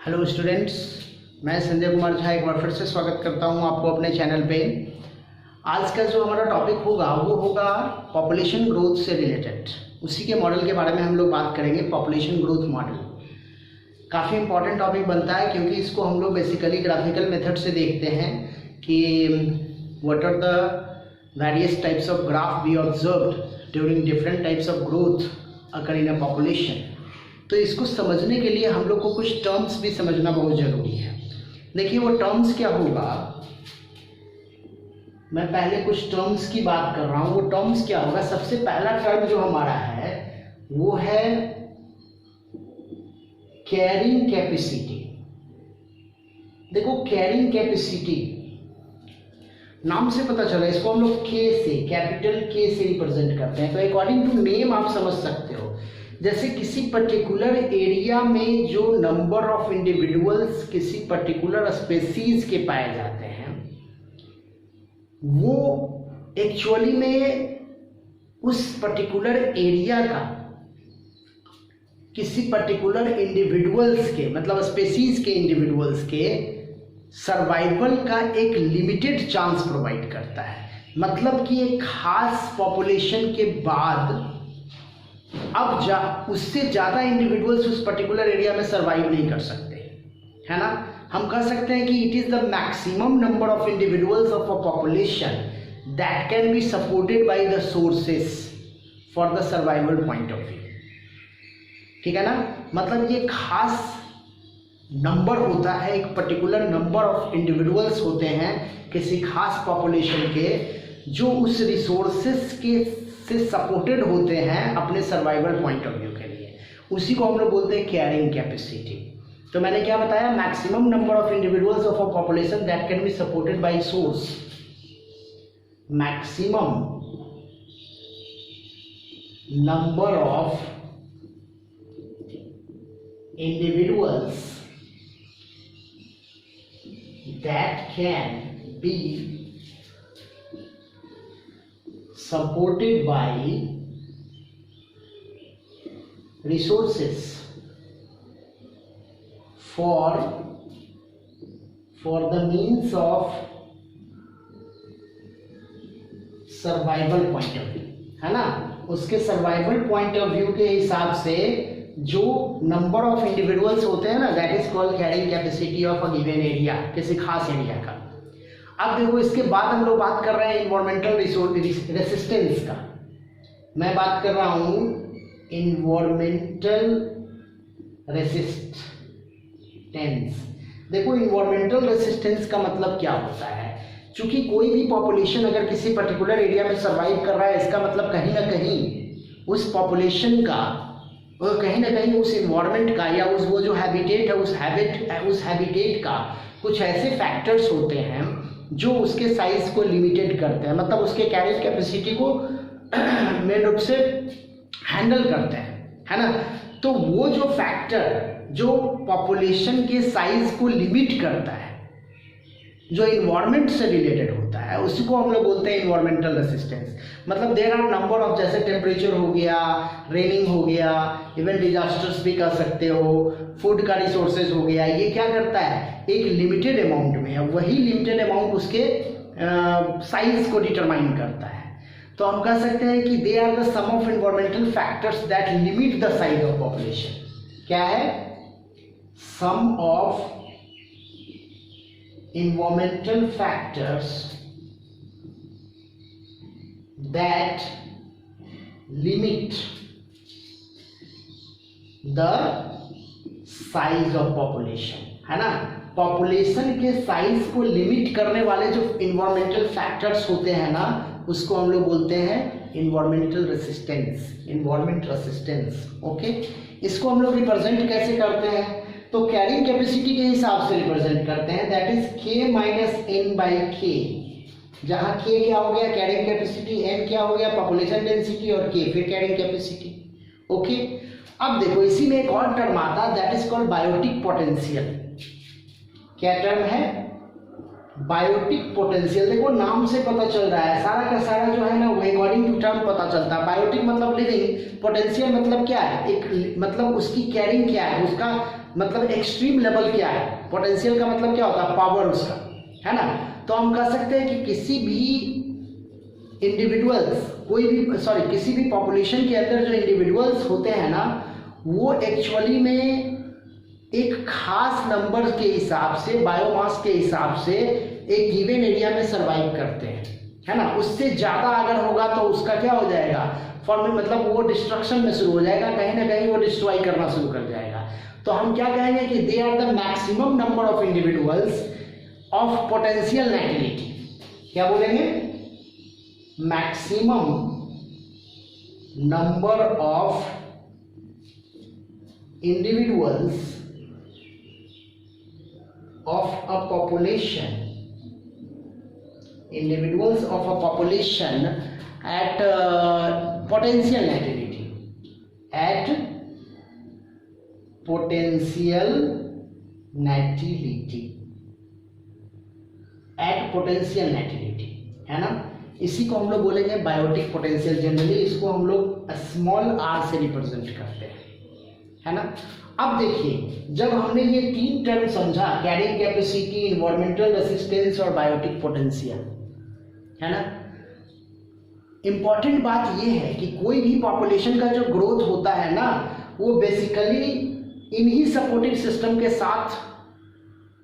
Hello students, मैं संजय कुमार झा एक बार फिर से स्वागत करता हूं आपको अपने चैनल पे। आज का जो हमारा टॉपिक होगा वो होगा पॉपुलेशन ग्रोथ से रिलेटेड। उसी के मॉडल के बारे में हम लोग बात करेंगे, पॉपुलेशन ग्रोथ मॉडल। काफ़ी इंपॉर्टेंट टॉपिक बनता है क्योंकि इसको हम लोग बेसिकली ग्राफिकल मेथड से देखते हैं कि what are the various types of graph we observed during different types of growth occur in a population. तो इसको समझने के लिए हम लोग को कुछ टर्म्स भी समझना बहुत ज़रूरी है। देखिए वो टर्म्स क्या होगा, मैं पहले कुछ टर्म्स की बात कर रहा हूँ। वो टर्म्स क्या होगा, सबसे पहला टर्म जो हमारा है वो है कैरिंग कैपेसिटी। देखो कैरिंग कैपेसिटी नाम से पता चला, इसको हम लोग के से, कैपिटल के से रिप्रेजेंट करते हैं। तो अकॉर्डिंग टू नेम आप समझ सकते हो, जैसे किसी पर्टिकुलर एरिया में जो नंबर ऑफ इंडिविजुअल्स किसी पर्टिकुलर स्पेसीज के पाए जाते हैं वो एक्चुअली में उस पर्टिकुलर एरिया का किसी पर्टिकुलर इंडिविजुअल्स के, मतलब स्पेसीज के इंडिविजुअल्स के सर्वाइवल का एक लिमिटेड चांस प्रोवाइड करता है। मतलब कि एक खास पॉपुलेशन के बाद अब उससे ज़्यादा इंडिविजुअल्स उस पर्टिकुलर एरिया में सर्वाइव नहीं कर सकते, है ना। हम कह सकते हैं कि it is the maximum number of individuals of a population that can be supported by the sources for the survival point of view. ठीक है ना, मतलब ये खास नंबर होता है, एक पर्टिकुलर नंबर ऑफ इंडिविजुअल्स होते हैं किसी खास पॉपुलेशन के जो उस रिसोर्सेस के से सपोर्टेड होते हैं अपने सर्वाइवल पॉइंट ऑफ व्यू के लिए। उसी को हम लोग बोलते हैं कैरिंग कैपेसिटी। तो मैंने क्या बताया, maximum number of individuals of a population that can be supported by source. Maximum number of individuals that can be supported by resources for the means of survival point of view, है ना। उसके survival point of view के हिसाब से जो number of individuals होते हैं ना, that is called carrying capacity of a given area, किसी खास एरिया का। अब देखो इसके बाद हम लोग बात कर रहे हैं इन्वायरमेंटल रेसिस्टेंस का। मैं बात कर रहा हूं इन्वायरमेंटल रेसिस्टेंस। देखो इन्वायरमेंटल रेसिस्टेंस का मतलब क्या होता है, क्योंकि कोई भी पॉपुलेशन अगर किसी पर्टिकुलर एरिया में सर्वाइव कर रहा है, इसका मतलब कहीं ना कहीं उस पॉपुलेशन का, कहीं ना कहीं उस इन्वायरमेंट का या उस वो जो हैबिटेट है उस हैबिटेट का कुछ ऐसे फैक्टर्स होते हैं जो उसके साइज को लिमिटेड करते हैं, मतलब उसके कैरिंग कैपेसिटी को मेन रूप से हैंडल करते हैं, है ना। तो वो जो फैक्टर जो पॉपुलेशन के साइज को लिमिट करता है, जो इन्वायरमेंट से रिलेटेड होता है, उसी को हम लोग बोलते हैं इन्वायरमेंटल रेसिस्टेंस। मतलब देयर आर नंबर ऑफ, जैसे टेम्परेचर हो गया, रेनिंग हो गया, इवन डिजास्टर्स भी कर सकते हो, फूड का रिसोर्सेज हो गया, ये क्या करता है एक लिमिटेड अमाउंट में, वही लिमिटेड अमाउंट उसके साइज को डिटरमाइन करता है। तो हम कह सकते हैं कि they are the some of environmental factors that limit the size of population. क्या है, some of environmental factors that limit the size of population, है ना। पॉपुलेशन के साइज को लिमिट करने वाले जो इन्वायरमेंटल फैक्टर्स होते हैं ना, उसको हम लोग बोलते हैं environmental resistance, environment resistance. Okay, इसको हम लोग रिप्रेजेंट कैसे करते हैं, तो कैरिंग कैपेसिटी के हिसाब से रिप्रेजेंट करते हैं, that is k minus N by K, जहां k क्या हो गया कैरिंग कैपेसिटी, n क्या हो गया पॉपुलेशन डेंसिटी, और k फिर कैरिंग कैपेसिटी। ओके, अब देखो इसी में एक और टर्म आता है that is called biotic potential. क्या टर्म है, बायोटिक पोटेंशियल। देखो नाम से पता चल रहा है, सारा का सारा जो है ना वो अकॉर्डिंग टू टर्म पता चलता है। बायोटिक मतलब लिविंग, पोटेंशियल मतलब क्या है, एक मतलब उसकी कैरिंग क्या है, उसका मतलब एक्सट्रीम लेवल क्या है, पोटेंशियल का मतलब क्या होता है, पावर उसका, है ना। तो हम कह सकते हैं कि किसी भी इंडिविजुअल्स, किसी भी पॉपुलेशन के अंदर जो इंडिविजुअल्स होते हैं ना, वो एक्चुअली में एक खास नंबर के हिसाब से, बायोमास के हिसाब से एक गिवन एरिया में सरवाइव करते हैं, है ना। उससे ज़्यादा अगर होगा तो उसका क्या हो जाएगा, मतलब वो डिस्ट्रक्शन में शुरू हो जाएगा, कहीं ना कहीं वो डिस्ट्रॉय करना शुरू कर जाएगा। तो हम क्या कहेंगे कि they are the maximum number of individuals of potential natality. क्या बोलेंगे, maximum number of individuals of a population, individuals of a population at potential nativity, at potential nativity, at potential nativity, है ना। इसी को हम लोग बोलेंगे बायोटिक पोटेंशियल। जनरली इसको हम लोग स्मॉल आर से रिप्रेजेंट करते हैं, है ना। अब देखिए, जब हमने ये तीन टर्म समझा, कैरिंग कैपेसिटी, इन्वायरमेंटल रेसिस्टेंस और बायोटिक पोटेंशियल, है ना, इंपॉर्टेंट बात ये है कि कोई भी पॉपुलेशन का जो ग्रोथ होता है ना, वो बेसिकली इन्हीं सपोर्टिव सिस्टम के साथ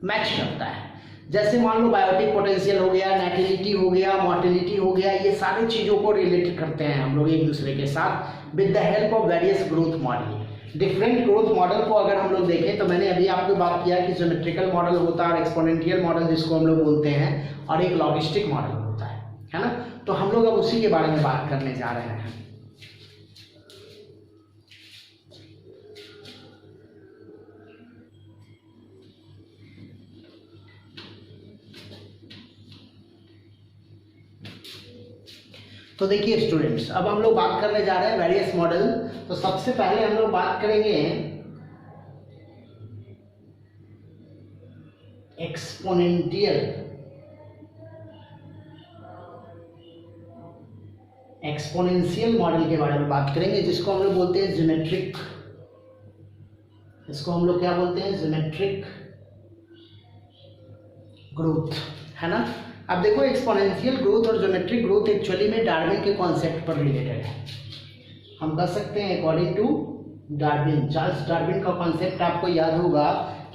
मैच करता है। जैसे मान लो बायोटिक पोटेंशियल हो गया, नेटिलिटी हो गया, मोर्टेलिटी हो गया, ये सारी चीज़ों को रिलेट करते हैं हम लोग एक दूसरे के साथ with the help of various growth model. Different growth model को अगर हम लोग देखें तो मैंने अभी आपको बात किया कि ज्योमेट्रिकल मॉडल होता है, एक्सपोनेंशियल मॉडल जिसको हम लोग बोलते हैं, और एक लॉजिस्टिक मॉडल होता है ना। तो हम लोग अब उसी के बारे में बात करने जा रहे हैं। तो देखिए स्टूडेंट्स, अब हम लोग बात करने जा रहे हैं वेरियस मॉडल। तो सबसे पहले हम लोग बात करेंगे एक्सपोनेंशियल मॉडल के बारे में बात करेंगे, जिसको हम लोग बोलते हैं ज्योमेट्रिक, इसको हम लोग क्या बोलते हैं, ज्योमेट्रिक ग्रोथ, है ना। अब देखो, एक्सपोनेंशियल ग्रोथ और ज्योमेट्रिक ग्रोथ एक्चुअली में डार्विन के कॉन्सेप्ट पर रिलेटेड है। हम कह सकते हैं according to Darwin, Charles Darwin का कॉन्सेप्ट आपको याद होगा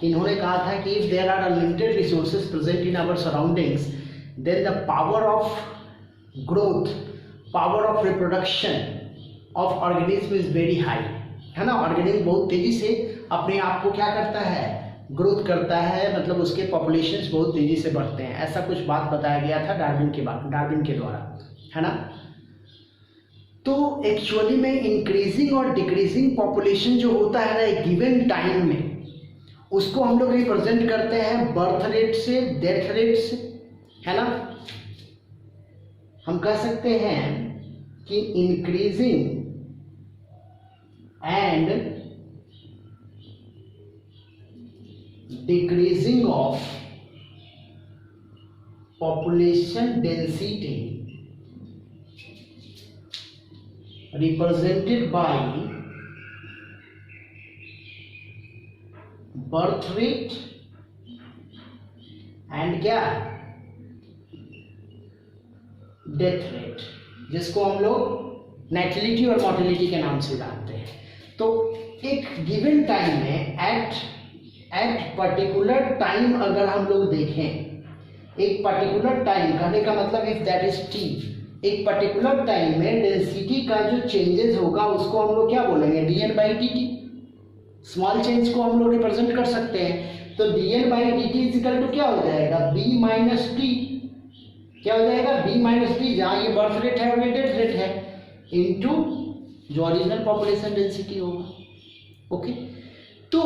कि इन्होंने कहा था कि if there are unlimited resources present in our surroundings then the power of growth, power of reproduction of organism is very high, है ना। ऑर्गेनिज्म बहुत तेजी से अपने आप को क्या करता है, ग्रोथ करता है, मतलब उसके पॉपुलेशंस बहुत तेजी से बढ़ते हैं। ऐसा कुछ बात बताया गया था डार्विन के द्वारा, है ना। तो एक्चुअली में इंक्रीजिंग और डिक्रीजिंग पॉपुलेशन जो होता है ना एक गिवन टाइम में, उसको हम लोग रिप्रेजेंट करते हैं बर्थ रेट से, डेथ रेट से, है ना। हम कह सकते हैं कि increasing and decreasing of population density represented by birth rate and क्या, डेथ रेट, जिसको हम लोग नेटिलिटी और मोर्टेलिटी के नाम से जानते हैं। तो एक गिवन टाइम में एट पर्टिकुलर टाइम अगर हम लोग देखें, एक पर्टिकुलर टाइम कहने का मतलब इफ दैट इज टी, एक पर्टिकुलर टाइम में डेंसिटी का जो चेंजेस होगा उसको हम लोग क्या बोलेंगे, dn/dt। स्मॉल चेंज को हम लोग रिप्रेजेंट कर सकते हैं। तो dn/dt इक्वल टू क्या हो जाएगा, b माइनस टी, क्या हो जाएगा, b माइनस टी, जहाँ ये बर्थ रेट है और ये डेथ रेट है, इनटू जो ओरिजिनल पॉपुलेशन डेंसिटी होगा। ओके, तो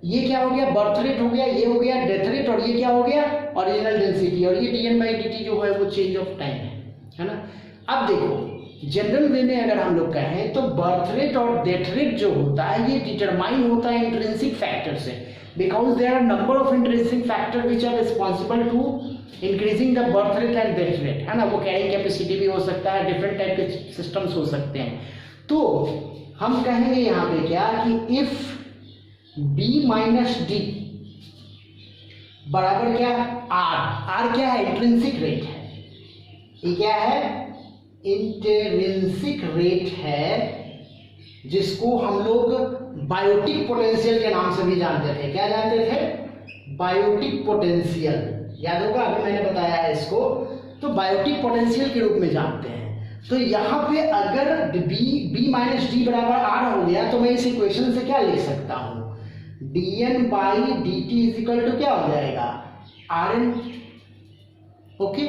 ये क्या हो गया, बर्थ रेट हो गया, ये हो गया डेथ रेट, और ये क्या हो गया, ओरिजिनल डेंसिटी, और ये dn/dt जो है वो चेंज ऑफ टाइम है ना। अब देखो, जनरल वे में अगर हम लोग कहें तो बर्थ रेट और डेथ रेट जो होता है ये डिटरमाइन होता है इंट्रिंसिक फैक्टर से, because there are number of intrinsic factor which are responsible to increasing the birth rate and death rate, है ना। वो कैरिंग कैपेसिटी भी हो सकता है, डिफरेंट टाइप के सिस्टम्स हो सकते हैं। तो हम कहेंगे यहाँ पे क्या कि इफ b माइनस डी बराबर क्या, आर क्या है, इंट्रिंसिक रेट है। ये क्या है, इंट्रिंसिक रेट है, जिसको हम लोग बायोटिक पोटेंशियल के नाम से भी जानते थे। क्या जानते थे, बायोटिक पोटेंशियल, याद होगा अभी मैंने बताया है इसको, तो बायोटिक पोटेंशियल के रूप में जानते हैं। तो यहाँ पे अगर b माइनस डी बराबर आर हो गया तो मैं इस इक्वेशन से क्या लिख सकता हूँ, dn by D T is equal to क्या हो जाएगा, Rn। ओके,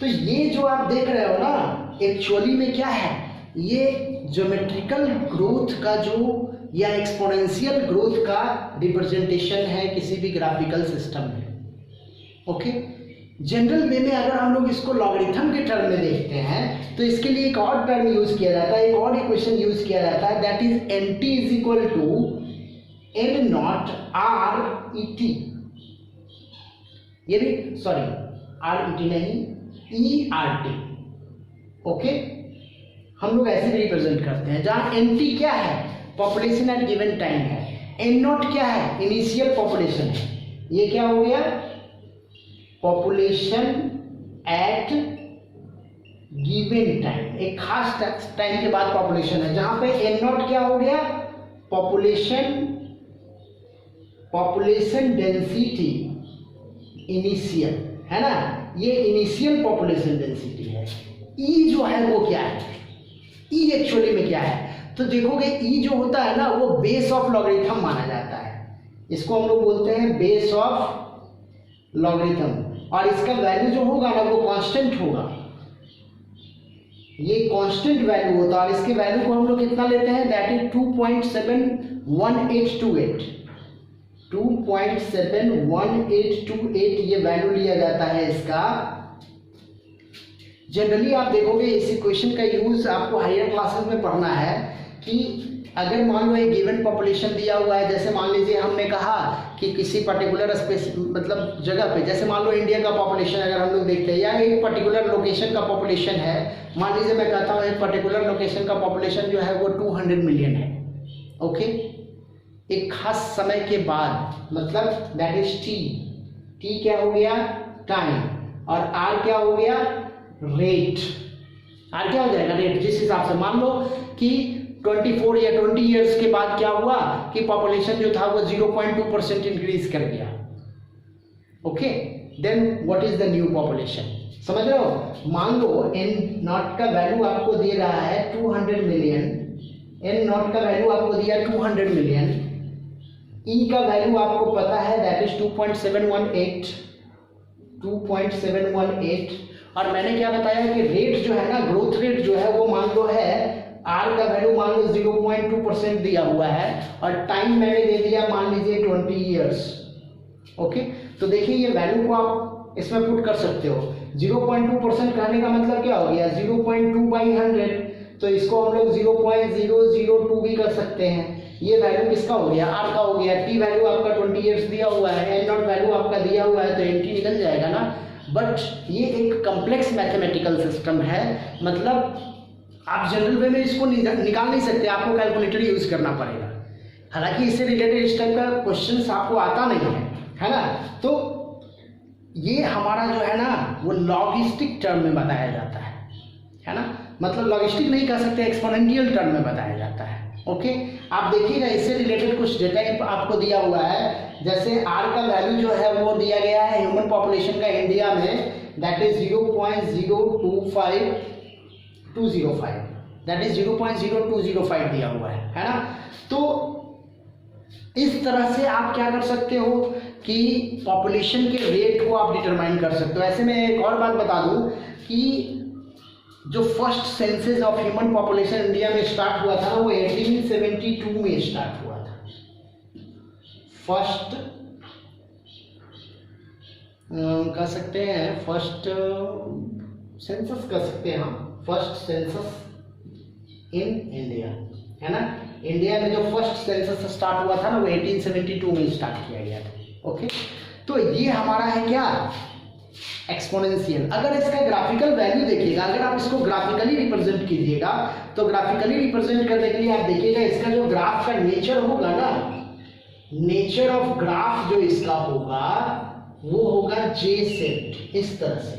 तो ये जो आप देख रहे हो ना, एक्चुअली में क्या है, ये ज्योमेट्रिकल ग्रोथ का जो या एक्सपोनेंशियल ग्रोथ का रिप्रेजेंटेशन है किसी भी ग्राफिकल सिस्टम में। ओके, जनरल वे में अगर हम लोग इसको लॉगरिथम के टर्म में देखते हैं तो इसके लिए एक और टर्म यूज किया जाता है, एक और इक्वेशन यूज किया जाता है, that is N T is equal to N not R E T. ये भी सॉरी आर ई टी नहीं, ई आर टी। ओके, हम लोग ऐसे भी रिप्रेजेंट करते हैं, जहां एन टी क्या है, पॉपुलेशन एट गिवन टाइम है, एन नॉट क्या है, इनिशियल पॉपुलेशन है। ये क्या हो गया, पॉपुलेशन एट गिवन टाइम, एक खास टाइम के बाद पॉपुलेशन है, जहां पे एन नॉट क्या हो गया, पॉपुलेशन डेंसिटी इनिशियल, है ना, ये इनिशियल पॉपुलेशन डेंसिटी है। ई जो है वो क्या है, ई एक्चुअली में क्या है, तो देखोगे ई जो होता है ना वो बेस ऑफ लॉगरिथम माना जाता है, इसको हम लोग बोलते हैं बेस ऑफ लॉगरिथम, और इसका वैल्यू जो होगा ना वो कांस्टेंट होगा, ये कांस्टेंट वैल्यू होता है, और इसके वैल्यू को हम लोग कितना लेते हैं, दैट इज 2.71828, 2.71828 ये वैल्यू लिया जाता है इसका। जनरली आप देखोगे इस इक्वेशन का यूज आपको हायर क्लासेस में पढ़ना है कि अगर मान लो एक गिवन पॉपुलेशन दिया हुआ है, जैसे मान लीजिए हमने कहा कि किसी पर्टिकुलर स्पेस मतलब जगह पे, जैसे मान लो इंडिया का पॉपुलेशन अगर हम लोग देखते हैं, या एक पर्टिकुलर लोकेशन का पॉपुलेशन है, मान लीजिए मैं कहता हूँ एक पर्टिकुलर लोकेशन का पॉपुलेशन जो है वो 200 मिलियन है। ओके, एक खास समय के बाद, मतलब दैट इज टी क्या हो गया, टाइम, और आर क्या हो गया, रेट। आर क्या हो जाएगा, रेट। जिस हिसाब से मान लो कि 24 या 20 इयर्स के बाद क्या हुआ कि पॉपुलेशन जो था वो 0.2% इंक्रीज कर गया। Okay, then what is the new population, समझ रहे हो। मान लो एन नॉट का वैल्यू आपको दे रहा है 200 मिलियन, एन नॉट का वैल्यू आपको दिया 200 मिलियन, ई का वैल्यू आपको पता है दैट इज 2.718, और मैंने क्या बताया कि रेट जो है ना, ग्रोथ रेट जो है वो मान लो है, आर का वैल्यू मान लो 0.2% दिया हुआ है, और टाइम मैंने दे दिया मान लीजिए 20 इयर्स। ओके, तो देखिए ये वैल्यू को आप इसमें पुट कर सकते हो। 0.2% कहने का मतलब क्या हो गया, 0.2/100, तो इसको हम लोग 0.002 भी कर सकते हैं। ये वैल्यू किसका हो गया, आर का हो गया। टी वैल्यू आपका 20 इयर्स दिया हुआ है, एन नॉट वैल्यू आपका दिया हुआ है, तो एन टी निकल जाएगा ना। बट ये एक कॉम्प्लेक्स मैथमेटिकल सिस्टम है, मतलब आप जनरल वे में इसको निकाल नहीं सकते, आपको कैलकुलेटर यूज करना पड़ेगा। हालांकि इससे रिलेटेड इस टाइप का क्वेश्चन आपको आता नहीं है ना। तो ये हमारा जो है ना वो लॉगिस्टिक टर्म में बताया जाता है ना, मतलब लॉगिस्टिक नहीं कह सकते, एक्सपोनेंशियल टर्म में बताया जाता है। ओके, आप देखिएगा इससे रिलेटेड कुछ डेटा आपको दिया हुआ है, जैसे आर का वैल्यू जो है वो दिया गया है ह्यूमन पॉपुलेशन का इंडिया में, दैट इज 0.025205, दैट इज 0.0205 दिया हुआ है ना। तो इस तरह से आप क्या कर सकते हो कि पॉपुलेशन के रेट को आप डिटरमाइन कर सकते हो। ऐसे में एक और बात बता दूं कि जो first census of human population India में स्टार्ट हुआ था ना वो 1872 में स्टार्ट हुआ था। फर्स्ट कह सकते हैं, फर्स्ट सेंसस कह सकते हैं हम, फर्स्ट सेंसस इन इंडिया, है ना। इंडिया में जो फर्स्ट सेंसस स्टार्ट हुआ था ना वो 1872 में स्टार्ट किया गया था। ओके, तो ये हमारा है क्या, एक्सपोनेंशियल। अगर इसका ग्राफिकल वैल्यू देखिएगा, अगर आप इसको ग्राफिकली रिप्रेजेंट कीजिएगा तो ग्राफिकली रिप्रेजेंट करने के लिए आप देखिएगा इसका जो ग्राफ का नेचर होगा ना, नेचर ऑफ ग्राफ जो इसका होगा वो होगा जे शेप्ड। इस तरह से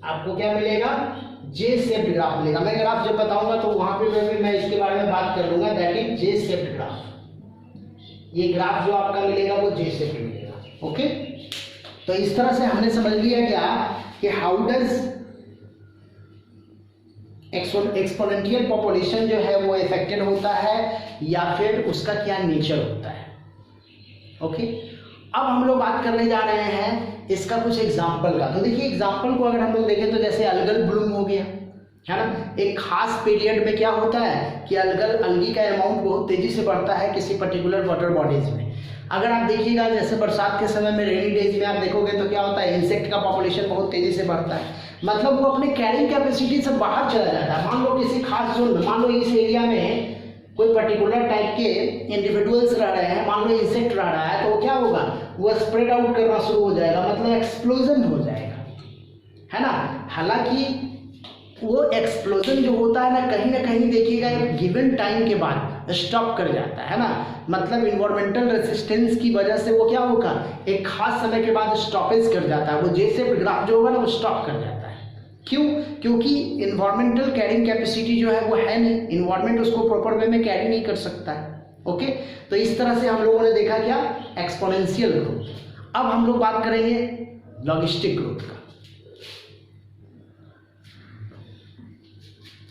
आपको क्या मिलेगा, जे शेप्ड ग्राफ मिलेगा। मैं ग्राफ जब बताऊंगा तो वहां पे मैं इसके बारे में बात कर लूंगा, that is J shaped graph. ये ग्राफ जो आपका मिलेगा वो जे शेप्ड मिलेगा। ओके, तो इस तरह से हमने समझ लिया क्या कि हाउ डज एक्सपोनेंशियल पॉपुलेशन जो है वो इफेक्टेड होता है या फिर उसका क्या नेचर होता है। ओके, अब हम लोग बात करने जा रहे हैं इसका कुछ एग्जाम्पल का। तो देखिए एग्जाम्पल को अगर हम लोग देखें तो जैसे अलगल ब्लूम हो गया है ना, एक खास पीरियड में क्या होता है कि अलगी का अमाउंट बहुत तेजी से बढ़ता है किसी पर्टिकुलर वाटर बॉडीज में। अगर आप देखिएगा जैसे बरसात के समय में, रेनी डेज में आप देखोगे तो क्या होता है, इंसेक्ट का पॉपुलेशन बहुत तेजी से बढ़ता है। मतलब वो अपने कैरिंग कैपेसिटी से बाहर चला जाता है। मान लो किसी खास जोन में, मान लो इस एरिया में कोई पर्टिकुलर टाइप के इंडिविजुअल्स रह रहे हैं, मान लो इंसेक्ट रह रहा है, तो क्या होगा, वो स्प्रेड आउट करना शुरू हो जाएगा, मतलब एक्सप्लोजन हो जाएगा, है ना। हालांकि वो एक्सप्लोजन जो होता है ना कहीं देखिएगा एक गिवन टाइम के बाद स्टॉप कर जाता है ना, मतलब इन्वायरमेंटल रेसिस्टेंस की वजह से वो क्या होगा, एक खास समय के बाद स्टॉपेज कर जाता है। वो जैसे ग्राफ जो होगा ना वो स्टॉप कर जाता है। क्यों? क्योंकि इन्वायरमेंटल कैरिंग कैपेसिटी जो है वो है नहीं, इन्वायरमेंट उसको प्रॉपर वे में कैरी नहीं कर सकता है। ओके, तो इस तरह से हम लोगों ने देखा क्या, एक्सपोनेंशियल ग्रोथ। अब हम लोग बात करेंगे लॉजिस्टिक ग्रोथ का।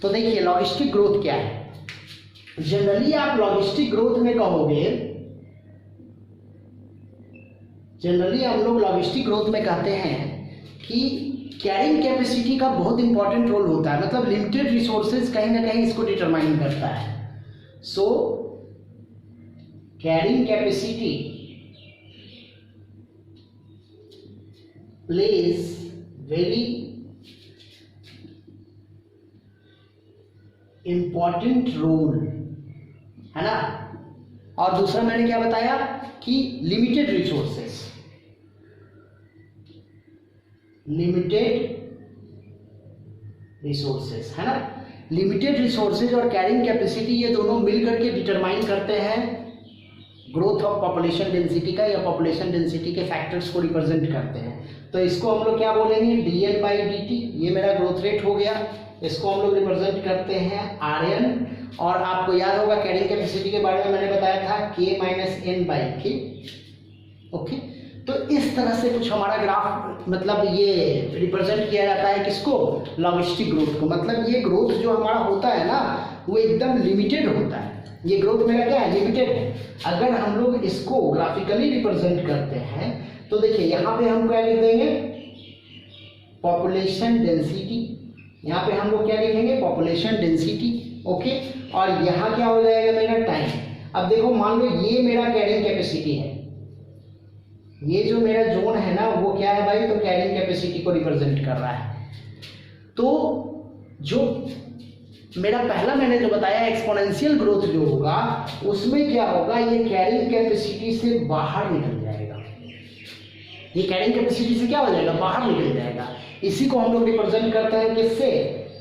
तो देखिए लॉजिस्टिक ग्रोथ क्या है। जनरली आप लॉजिस्टिक ग्रोथ में कहोगे, जनरली हम लोग लॉजिस्टिक ग्रोथ में कहते हैं कि कैरिंग कैपेसिटी का बहुत इंपॉर्टेंट रोल होता है, मतलब लिमिटेड रिसोर्सेज कहीं ना कहीं इसको डिटरमाइन करता है। So carrying capacity plays very important role, है ना। और दूसरा मैंने क्या बताया कि लिमिटेड रिसोर्सेस, है ना। लिमिटेड रिसोर्सेज और कैरिंग कैपेसिटी ये दोनों मिलकर के डिटरमाइन करते हैं ग्रोथ ऑफ पॉपुलेशन डेंसिटी का, या पॉपुलेशन डेंसिटी के फैक्टर्स को रिप्रेजेंट करते हैं। तो इसको हम लोग क्या बोलेंगे, dn बाई dt, ये मेरा ग्रोथ रेट हो गया। इसको हम लोग रिप्रेजेंट करते हैं Rn, और आपको याद होगा कैरिंग कैपेसिटी के बारे में मैंने बताया था k minus n by k। ओके, तो इस तरह से कुछ हमारा ग्राफ, मतलब ये रिप्रेजेंट किया जाता है किसको, लॉजिस्टिक ग्रोथ को। मतलब ये ग्रोथ जो हमारा होता है ना वो एकदम लिमिटेड होता है। ये ग्रोथ मेरा क्या है, लिमिटेड है। अगर हम लोग इसको ग्राफिकली रिप्रेजेंट करते हैं तो देखिए यहाँ पे हम क्या लिख देंगे, पॉपुलेशन डेंसिटी। यहाँ पे हम लोग क्या लिखेंगे, पॉपुलेशन डेंसिटी। ओके, और यहाँ क्या हो जाएगा मेरा टाइम। अब देखो मान लो ये मेरा कैरिंग कैपेसिटी है, ये जो मेरा जोन है ना वो क्या है भाई, तो कैरिंग कैपेसिटी को रिप्रेजेंट कर रहा है। तो जो मेरा पहला मैंने जो बताया एक्सपोनेंशियल ग्रोथ जो होगा उसमें क्या होगा, ये कैरिंग कैपेसिटी से बाहर निकल जाएगा। ये कैरिंग कैपेसिटी से क्या हो जाएगा, बाहर निकल जाएगा। इसी को हम लोग रिप्रेजेंट करते हैं किससे,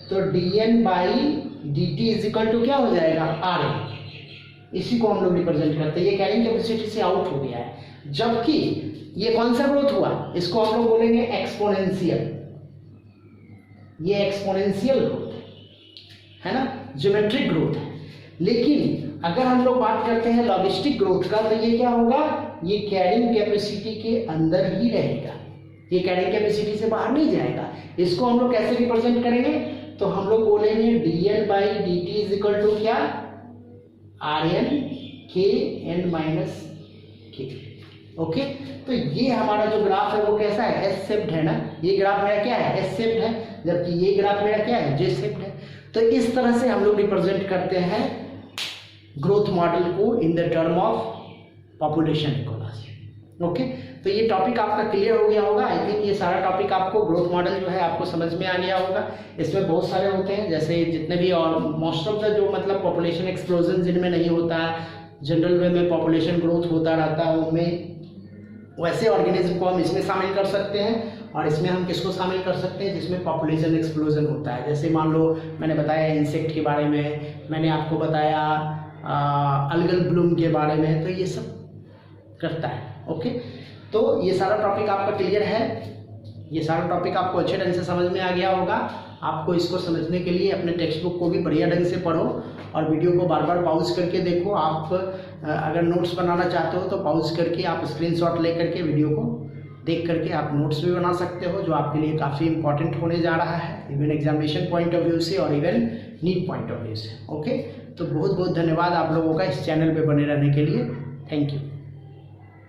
तो dn by dt is equal to क्या हो जाएगा, Rn। इसी को हम लोग रिप्रेजेंट करते हैं। ये कैरिंग कैपेसिटी से आउट हो गया है, जबकि ये कौन सा ग्रोथ हुआ, इसको हम लोग बोलेंगे एक्सपोनेंशियल। ये एक्सपोनेंशियल ग्रोथ है ना, ज्योमेट्रिक ग्रोथ है। लेकिन अगर हम लोग बात करते हैं लॉजिस्टिक ग्रोथ का, तो ये क्या होगा, ये कैरिंग कैपेसिटी के अंदर ही रहेगा, ये कैरिंग कैपेसिटी से बाहर नहीं जाएगा। इसको हम लोग कैसे रिप्रेजेंट करेंगे, तो हम लोग बोलेंगे dn by dt is equal to क्या, Rn k n minus k। ओके, तो ये हमारा जो ग्राफ है वो कैसा है, एस शेप्ड है ना। ये ग्राफ मेरा क्या है, एस शेप्ड है, जबकि ये ग्राफ मेरा क्या है, जे शेप्ड है। तो इस तरह से हम लोग रिप्रेजेंट करते हैं ग्रोथ मॉडल को in the term of population ecology. Okay, तो ये टॉपिक आपका क्लियर हो गया होगा। आई थिंक ये सारा टॉपिक आपको, ग्रोथ मॉडल जो है आपको समझ में आ गया होगा। इसमें बहुत सारे होते हैं, जैसे जितने भी, और मोस्ट ऑफ द जो मतलब पॉपुलेशन एक्सप्लोजन जिनमें नहीं होता है, जनरल वे में पॉपुलेशन ग्रोथ होता रहता है, उनमें वैसे ऑर्गेनिज्म को हम इसमें शामिल कर सकते हैं। और इसमें हम किसको शामिल कर सकते हैं, जिसमें पॉपुलेशन एक्सप्लोजन होता है। जैसे मान लो मैंने बताया इंसेक्ट के बारे में, मैंने आपको बताया अलगल ब्लूम के बारे में, तो ये सब करता है। ओके, तो ये सारा टॉपिक आपका क्लियर है, ये सारा टॉपिक आपको अच्छे ढंग से समझ में आ गया होगा। आपको इसको समझने के लिए अपने टेक्स्ट बुक को भी बढ़िया ढंग से पढ़ो और वीडियो को बार बार पॉज करके देखो। आप अगर नोट्स बनाना चाहते हो तो पॉज करके आप स्क्रीनशॉट ले करके वीडियो को देख करके आप नोट्स भी बना सकते हो, जो आपके लिए काफ़ी इंपॉर्टेंट होने जा रहा है, even examination point of view से और even NEET point of view से। ओके, तो बहुत बहुत धन्यवाद आप लोगों का इस चैनल पे बने रहने के लिए। Thank you.